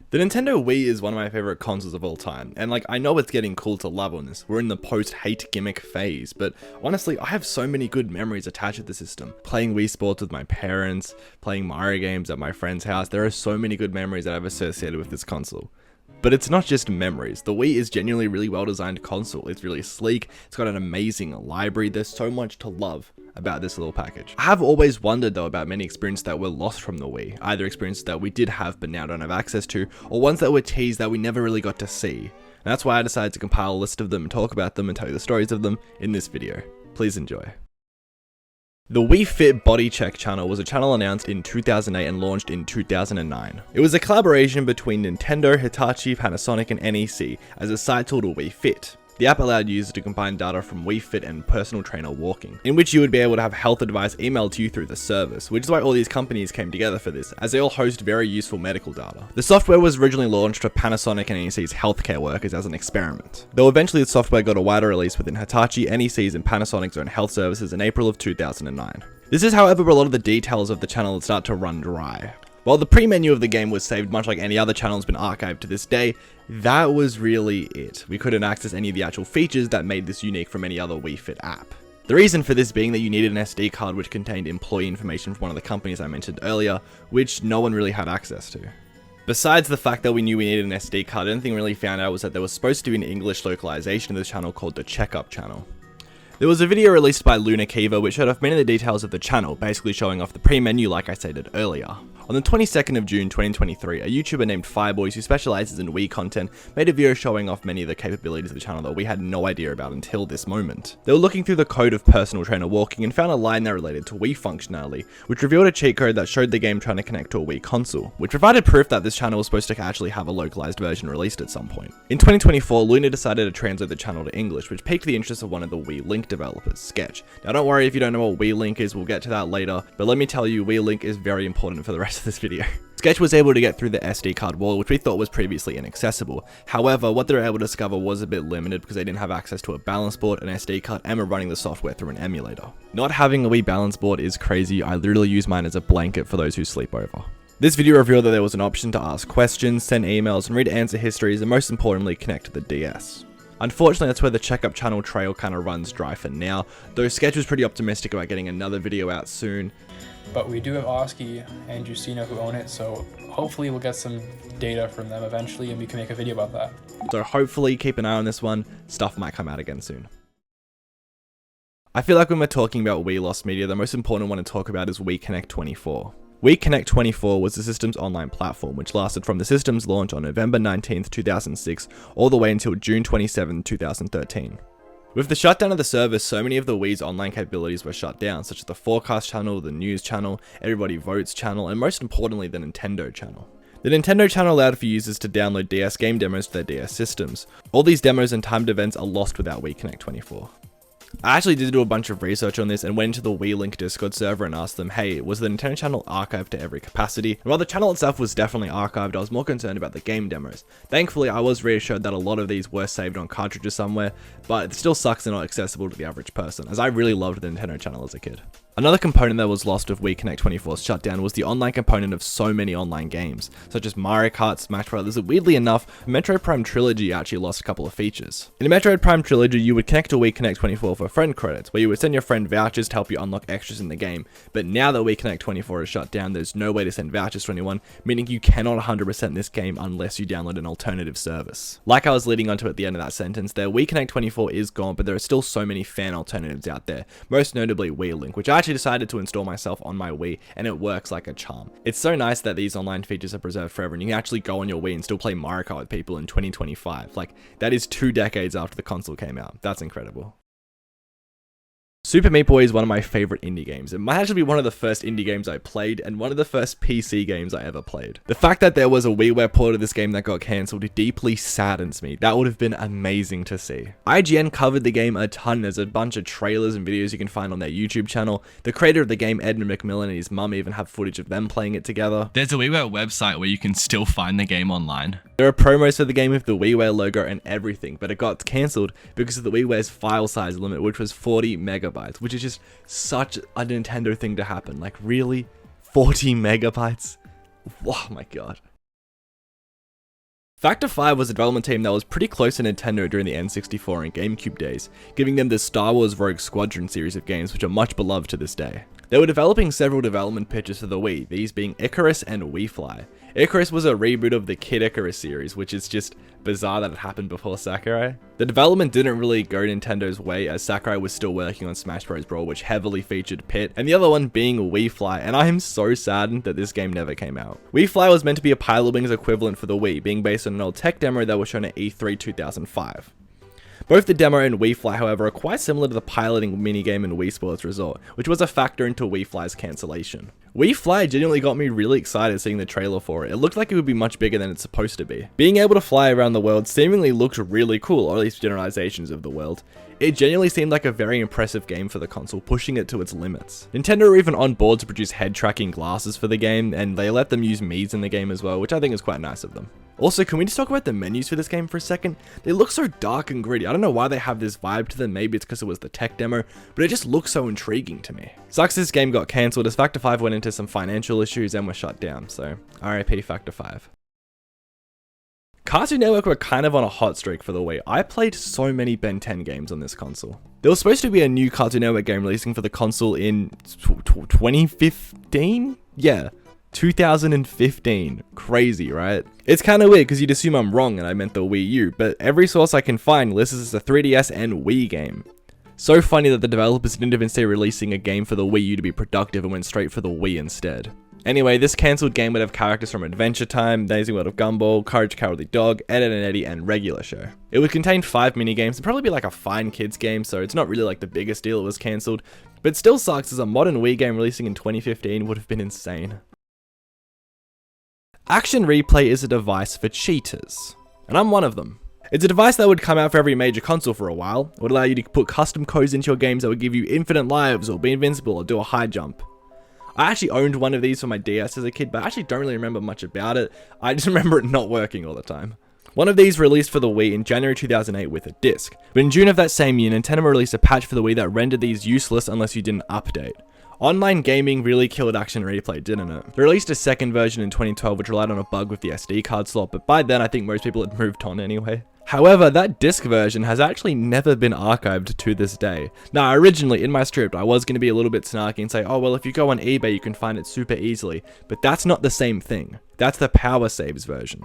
The Nintendo Wii is one of my favorite consoles of all time, and I know it's getting cool to love on this. We're in the post-hate gimmick phase, but honestly, I have so many good memories attached to the system. Playing Wii Sports with my parents, playing Mario games at my friend's house, there are so many good memories that I've associated with this console. But it's not just memories. The Wii is genuinely a really well designed console. It's really sleek, it's got an amazing library, there's so much to love about this little package. I have always wondered though about many experiences that were lost from the Wii, either experiences that we did have but now don't have access to, or ones that were teased that we never really got to see. And that's why I decided to compile a list of them and talk about them and tell you the stories of them in this video. Please enjoy. The Wii Fit Body Check channel was a channel announced in 2008 and launched in 2009. It was a collaboration between Nintendo, Hitachi, Panasonic and NEC as a site tool to Wii Fit. The app allowed users to combine data from Wii Fit and personal trainer walking, in which you would be able to have health advice emailed to you through the service, which is why all these companies came together for this, as they all host very useful medical data. The software was originally launched for Panasonic and NEC's healthcare workers as an experiment, though eventually the software got a wider release within Hitachi, NEC's and Panasonic's own health services in April of 2009. This is however where a lot of the details of the channel start to run dry. While the pre-menu of the game was saved much like any other channel has been archived to this day, that was really it. We couldn't access any of the actual features that made this unique from any other Wii Fit app. The reason for this being that you needed an SD card which contained employee information from one of the companies I mentioned earlier, which no one really had access to. Besides the fact that we knew we needed an SD card, anything we really found out was that there was supposed to be an English localization of this channel called the Checkup channel. There was a video released by Luna Kiva which showed off many of the details of the channel, basically showing off the pre-menu like I stated earlier. On the 22nd of June 2023, a YouTuber named Fireboys who specializes in Wii content made a video showing off many of the capabilities of the channel that we had no idea about until this moment. They were looking through the code of personal trainer walking and found a line that related to Wii functionality, which revealed a cheat code that showed the game trying to connect to a Wii console, which provided proof that this channel was supposed to actually have a localized version released at some point. In 2024, Luna decided to translate the channel to English, which piqued the interest of one of the Wii Link developers, Sketch. Now don't worry if you don't know what Wii Link is, we'll get to that later, but let me tell you, Wii Link is very important for the rest of this video. Sketch was able to get through the SD card wall, which we thought was previously inaccessible. However, what they were able to discover was a bit limited because they didn't have access to a balance board, an SD card, and were running the software through an emulator. Not having a Wii balance board is crazy. I literally use mine as a blanket for those who sleep over. This video revealed that there was an option to ask questions, send emails, and read answer histories, and most importantly, connect to the DS. Unfortunately, that's where the Checkup channel trail kind of runs dry for now, though Sketch was pretty optimistic about getting another video out soon. But we do have Oski and Justina who own it, so hopefully we'll get some data from them eventually and we can make a video about that. So hopefully keep an eye on this one, stuff might come out again soon. I feel like when we're talking about Wii Lost Media, the most important one to talk about is Wii Connect 24. Wii Connect 24 was the system's online platform, which lasted from the system's launch on November 19th, 2006, all the way until June 27, 2013. With the shutdown of the service, so many of the Wii's online capabilities were shut down, such as the Forecast channel, the News channel, Everybody Votes channel, and most importantly, the Nintendo channel. The Nintendo channel allowed for users to download DS game demos to their DS systems. All these demos and timed events are lost without Wii Connect 24. I actually did do a bunch of research on this and went into the Wii Link Discord server and asked them, hey, was the Nintendo channel archived to every capacity? And while the channel itself was definitely archived, I was more concerned about the game demos. Thankfully, I was reassured that a lot of these were saved on cartridges somewhere, but it still sucks they're not accessible to the average person, as I really loved the Nintendo channel as a kid. Another component that was lost with Wii Connect 24's shutdown was the online component of so many online games, such as Mario Kart, Smash Bros. Weirdly enough, Metroid Prime Trilogy actually lost a couple of features. In Metroid Prime Trilogy, you would connect to Wii Connect 24 for friend credits, where you would send your friend vouchers to help you unlock extras in the game, but now that Wii Connect 24 is shut down, there's no way to send vouchers to anyone, meaning you cannot 100% this game unless you download an alternative service. Like I was leading onto at the end of that sentence there, Wii Connect 24 is gone, but there are still so many fan alternatives out there, most notably Wii Link, which I actually decided to install myself on my Wii, and it works like a charm. It's so nice that these online features are preserved forever, and you can actually go on your Wii and still play Mario Kart with people in 2025. Like, that is 2 decades after the console came out. That's incredible. Super Meat Boy is one of my favorite indie games. It might actually be one of the first indie games I played and one of the first PC games I ever played. The fact that there was a WiiWare port of this game that got cancelled deeply saddens me. That would have been amazing to see. IGN covered the game a ton. There's a bunch of trailers and videos you can find on their YouTube channel. The creator of the game, Edmund McMillan, and his mum even have footage of them playing it together. There's a WiiWare website where you can still find the game online. There are promos for the game with the WiiWare logo and everything, but it got cancelled because of the WiiWare's file size limit, which was 40 megabytes, which is just such a Nintendo thing to happen. Like, really? 40 megabytes? Oh my god. Factor 5 was a development team that was pretty close to Nintendo during the N64 and GameCube days, giving them the Star Wars Rogue Squadron series of games which are much beloved to this day. They were developing several development pitches for the Wii, these being Icarus and wefly. Icarus was a reboot of the Kid Icarus series, which is just bizarre that it happened before Sakurai. The development didn't really go Nintendo's way, as Sakurai was still working on Smash Bros. Brawl, which heavily featured Pit, and the other one being wefly, and I am so saddened that this game never came out. Wefly was meant to be a Pilot Wings equivalent for the Wii, being based on an old tech demo that was shown at E3 2005. Both the demo and wefly, however, are quite similar to the piloting minigame in Wii Sports Resort, which was a factor into wefly's cancellation. Wefly genuinely got me really excited seeing the trailer for it. It looked like it would be much bigger than it's supposed to be. Being able to fly around the world seemingly looked really cool, or at least generalizations of the world. It genuinely seemed like a very impressive game for the console, pushing it to its limits. Nintendo were even on board to produce head tracking glasses for the game, and they let them use Mii's in the game as well, which I think is quite nice of them. Also, can we just talk about the menus for this game for a second? They look so dark and gritty. I don't know why they have this vibe to them. Maybe it's because it was the tech demo, but it just looks so intriguing to me. Sucks this game got cancelled as Factor 5 went into some financial issues and was shut down, so RIP Factor 5. Cartoon Network were kind of on a hot streak for the Wii. I played so many Ben 10 games on this console. There was supposed to be a new Cartoon Network game releasing for the console in 2015? Yeah. 2015. Crazy, right? It's kind of weird because you'd assume I'm wrong and I meant the Wii U, but every source I can find lists this as a 3DS and Wii game. So funny that the developers didn't even say releasing a game for the Wii U to be productive and went straight for the Wii instead. Anyway, this cancelled game would have characters from Adventure Time, Amazing World of Gumball, Courage the Cowardly Dog, Ed, Edd n Eddy, and Regular Show. It would contain 5 minigames. It'd probably be like a fine kids game, so it's not really like the biggest deal it was cancelled, but still sucks as a modern Wii game releasing in 2015 would have been insane. Action Replay is a device for cheaters, and I'm one of them. It's a device that would come out for every major console for a while. It would allow you to put custom codes into your games that would give you infinite lives or be invincible or do a high jump. I actually owned one of these for my DS as a kid, but I actually don't really remember much about it. I just remember it not working all the time. One of these released for the Wii in January 2008 with a disc, but in June of that same year, Nintendo released a patch for the Wii that rendered these useless unless you didn't update. Online gaming really killed Action Replay, didn't it? They released a second version in 2012 which relied on a bug with the SD card slot, but by then I think most people had moved on anyway. However, that disc version has actually never been archived to this day. Now, originally in my script, I was going to be a little bit snarky and say, oh well, if you go on eBay you can find it super easily, but that's not the same thing. That's the Power Saves version.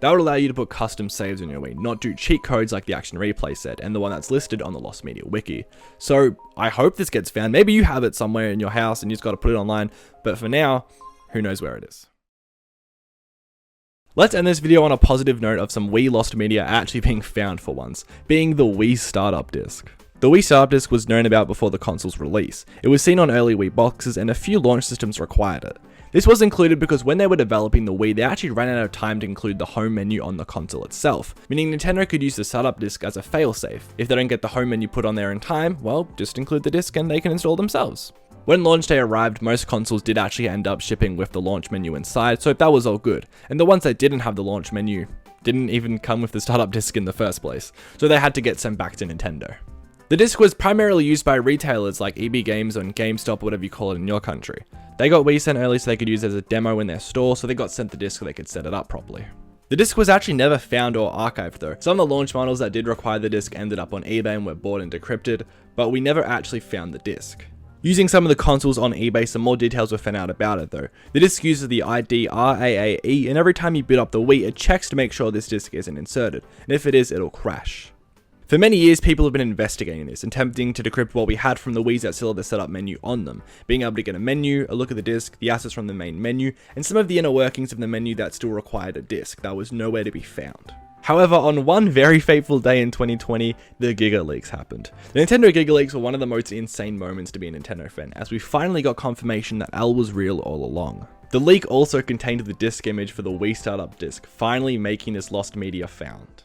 That would allow you to put custom saves on your Wii, not do cheat codes like the Action Replay said, and the one that's listed on the Lost Media wiki. So, I hope this gets found. Maybe you have it somewhere in your house and you just got to put it online, but for now, who knows where it is. Let's end this video on a positive note of some Wii Lost Media actually being found for once, being the Wii Startup Disc. The Wii Startup Disc was known about before the console's release. It was seen on early Wii boxes and a few launch systems required it. This was included because when they were developing the Wii, they actually ran out of time to include the home menu on the console itself, meaning Nintendo could use the startup disc as a failsafe. If they don't get the home menu put on there in time, well, just include the disc and they can install themselves. When launch day arrived, most consoles did actually end up shipping with the launch menu inside, so that was all good. And the ones that didn't have the launch menu didn't even come with the startup disc in the first place, so they had to get sent back to Nintendo. The disc was primarily used by retailers like EB Games and GameStop, or whatever you call it in your country. They got Wii sent early so they could use it as a demo in their store, so they got sent the disc so they could set it up properly. The disc was actually never found or archived though. Some of the launch models that did require the disc ended up on eBay and were bought and decrypted, but we never actually found the disc. Using some of the consoles on eBay, some more details were found out about it though. The disc uses the ID RAAE, and every time you boot up the Wii, it checks to make sure this disc isn't inserted, and if it is, it'll crash. For many years, people have been investigating this, attempting to decrypt what we had from the Wii's that still had the setup menu on them, being able to get a menu, a look at the disc, the assets from the main menu, and some of the inner workings of the menu that still required a disc that was nowhere to be found. However, on one very fateful day in 2020, the Giga Leaks happened. The Nintendo Giga Leaks were one of the most insane moments to be a Nintendo fan, as we finally got confirmation that L was real all along. The leak also contained the disc image for the Wii Startup Disc, finally making this lost media found.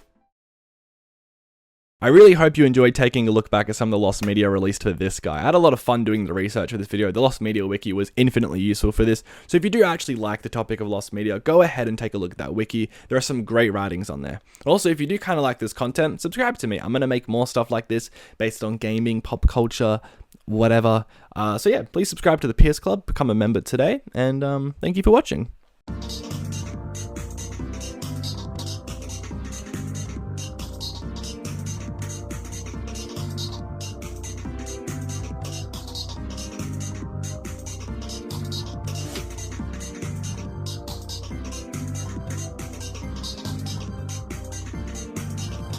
I really hope you enjoyed taking a look back at some of the Lost Media released for this guy. I had a lot of fun doing the research for this video. The Lost Media wiki was infinitely useful for this, so if you do actually like the topic of Lost Media, go ahead and take a look at that wiki. There are some great writings on there. Also, if you do kind of like this content, subscribe to me. I'm going to make more stuff like this based on gaming, pop culture, whatever. So yeah, please subscribe to the PS Club, become a member today, and thank you for watching.